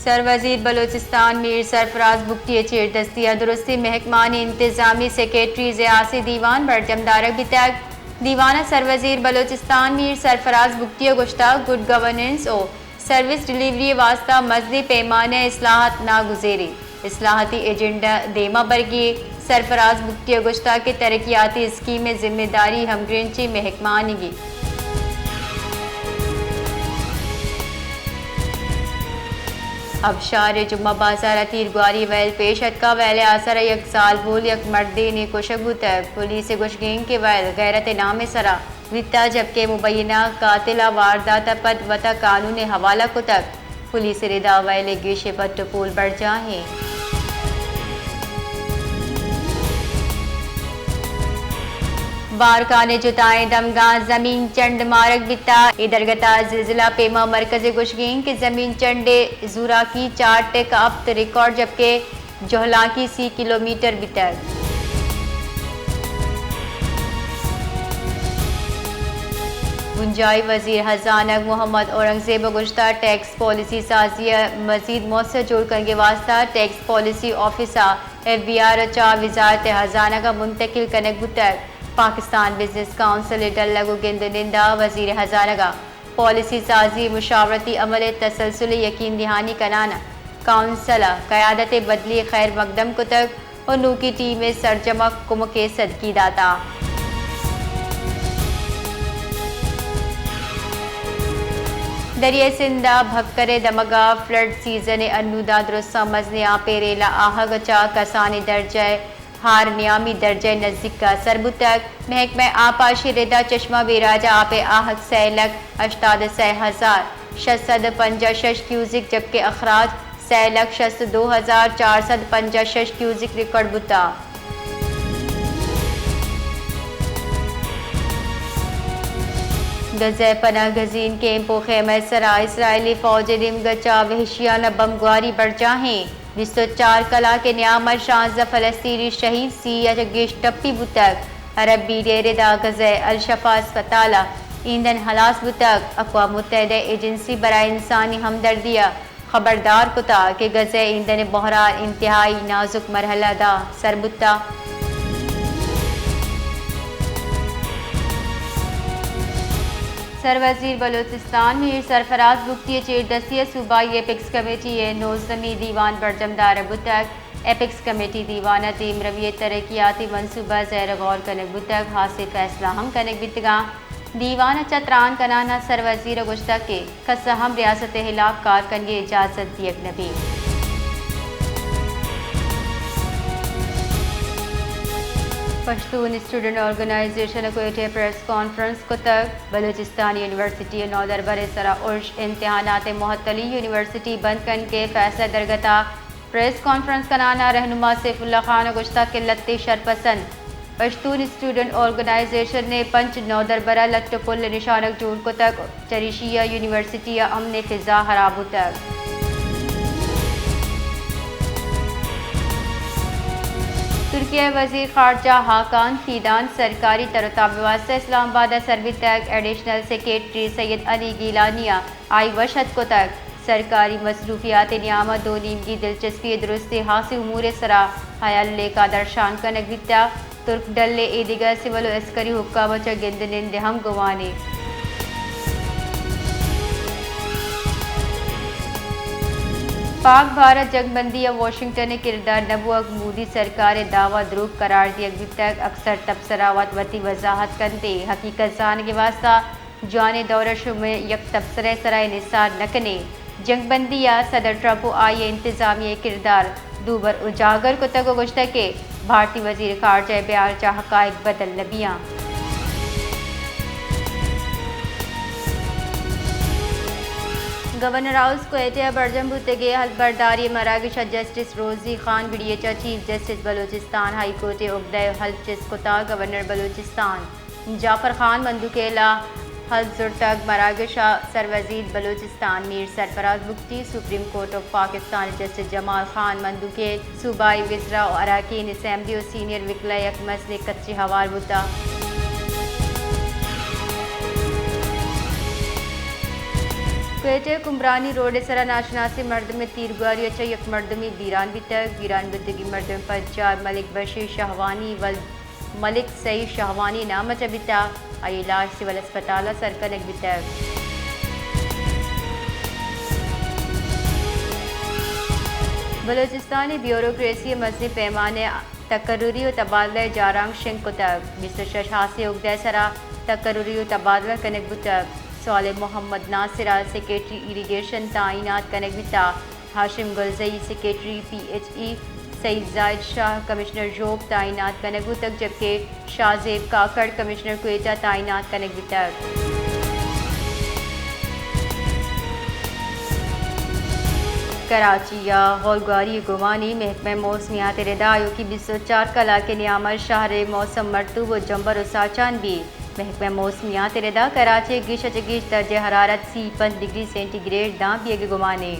سروزیر بلوچستان میر سرفراز بگٹی چیر دستیہ درستی محکمان انتظامی سیکریٹری ریاسی دیوان برجم دارک بتگ دیوانہ سروزیر بلوچستان میر سرفراز بگٹی گشتہ گڈ گورننس او سروس ڈیلیوری واسطہ مزدی پیمانہ اصلاحات ناگزیری اصلاحاتی ایجنڈا دیما برگی سرفراز بگٹی گشتہ کے ترقیاتی اسکیم ذمہ داری ہمگرنچی محکمانگی ابشار جمعہ بازار تیر گواری ویل پیشت کا ویل آثر یک سال بول یک مردی نے کشگو تک پولیس گشگین کے ویل غیرت نام سرا ویتا جبکہ مبینہ قاتلہ واردات پد وطا قانون حوالہ کو تک پولیس ردا ویل گیش پد ٹپول بڑھ جاہیں بارکانے جتائیں دمگاں زمین چنڈ مارک بتا ادرگتا زلزلہ پیما مرکز گشگین کے زمین چنڈے زورا کی 4 ٹیک افت ریکارڈ جبکہ جوہلاں کی 30 کلومیٹر بتر گنجائی وزیر خزانہ محمد اورنگزیب گشتہ ٹیکس پالیسی سازیہ مزید مؤثر جوڑ کرنے واسطہ ٹیکس پالیسی آفیسر FBR چا وزارت خزانہ کا منتقل کنک بتر پاکستان بزنس کونسل ڈل لگو گند نندا وزیر خزانہ کا پالیسی سازی مشاورتی عمل تسلسل یقین دہانی کنانا کونسل قیادت بدلی خیر مقدم کو تک اور نو کی ٹیم سرجمہ کم کے صدقی داتا دریا سندہ بھکر دمگا فلڈ سیزن انودا درستہ مزنے آپے ریلا آہگ چا کسانی درجہ ہار نیامی درجہ نزدیک کا سربتک محکمہ آپاشی ردا چشمہ بیراجہ آپے آہگ 6,68,656 کیوزک جبکہ اخراج 6,62,465 کیوزک ریکارڈ بتا غزہ پناہ گزین کیمپو خیمہ سرا اسرائیلی فوج دمگچا وحشیانہ بمگواری بڑھ جاہیں 24 کلا کے نیامت 16 فلسطینی شہید سی گیش ٹپی بتک عربی ڈیرے دا غزہ الشفا اسپتالہ ایندھن ہلاس بتک اقوام متحدہ ایجنسی برائے انسانی ہمدردیہ خبردار کتا کہ غزہ ایندھن بحران انتہائی نازک مرحلہ دا سربتا سروزیر بلوچستان میر سرفراز بگٹی چیر دستیہ صوبائی ایپکس کمیٹی نوزمی دیوان برجم دار بتک ایپکس کمیٹی دیوانہ تیم رویہ ترقیاتی منصوبہ زیر غور کنک بتک حاصل فیصلہ ہم کنک بتگاں دیوانہ چتران کنانا سروزیر گشتہ کے قصہ ہم ریاست خلاف کار کنگے اجازت دیگ نبی Pashtun student organization Quetta press conference کو تک بلوچستان یونیورسٹی نو دربر سرا عرش امتحانات معطلی یونیورسٹی بند کن کے فیصلہ درگتا پریس کانفرنس کنانا رہنما سیف اللہ خان گشتہ قلت شرپسند پشتون اسٹوڈنٹ آرگنائزیشن نے پنچ نو دربرہ لٹ پل نشانک جون کو تک چریشیہ یونیورسٹی امن فضا خراب تک ترکیہ وزیر خارجہ حاکان فیدان سرکاری ترتاب واسطہ اسلام آباد سروی تک ایڈیشنل سیکریٹری سید علی گیلانیہ آئی وشد کو تک سرکاری مصروفیات نیامت دو نیمگی دلچسپی درستی حاصل امور سرا حیال لے کا درشان کنک بیتا ترک ڈلے ایدگا سول و عسکری حکامت گند نند ہم گوانے پاک بھارت جنگ بندی واشنگٹن کردار نبوک مودی سرکار دعویٰ دروغ قرار دیا تک اکثر تبصراوات وتی وضاحت کرتے حقیقت جان کے واسطہ جانے دورش میں یک تبصرہ سرائے نثار نکنے جنگ بندی یا صدر ٹرمپ آئی انتظامی کردار دوبر اجاگر کو تک گشتہ کے بھارتی وزیر خارجہ بیان چا حقائق بدل نبیاں گورنر ہاؤس کوئٹہ برجم بھتگے حلف برداری مراکش جسٹس روزی خان بڑیچا chief justice Balochistan high court عقدہ حلف جس کوتا گورنر بلوچستان جعفر خان مندوکیلا حلف زرتگ مراکش سروزیر Balochistan Mir Sarfraz Bugti supreme court of Pakistan justice Jamal Khan مندوکے صوبائی وزراء و اراکین اسمبلی و سینئر وکلا یک مسئلے کچی حوال بتا کوئٹہ کمرانی روڈ سرا ناشناسی مردم تیرگاری اچھا یک مردمی بیران بھی تک بیران بدگی مردم پر 4 ملک بشیر شہوانی و ملک سعید شہوانی نام چبتا آئی علاج سول اسپتالہ سرکنک بھی تک بلوچستانی بیوروکریسی مزنی پیمانے تقرری و تبادلہ جارانگ شنگ کو تک 26 ہاسی اگدہ سرا تقرری و تبادلہ کنک بتک صالح محمد ناصرہ سیکریٹری ایریگیشن تعینات کنک بتا ہاشم گلزئی سیکریٹری پی ایچ ای سعید زائد شاہ کمشنر جوب تعینات کنک بتک جبکہ شاہ زیب کاکڑ کمشنر کوئٹہ تعینات کنک بتک کراچی یا ہولگاری گمانی محکمہ موسمیات ردایو کی 24 کلا کے نیامر شہر موسم مرطوب و جمبر و ساچان بھی محکمہ موسمیات ردا کراچی گیش درجہ حرارت 35 ڈگری سینٹی گریڈ داں بھی گمانے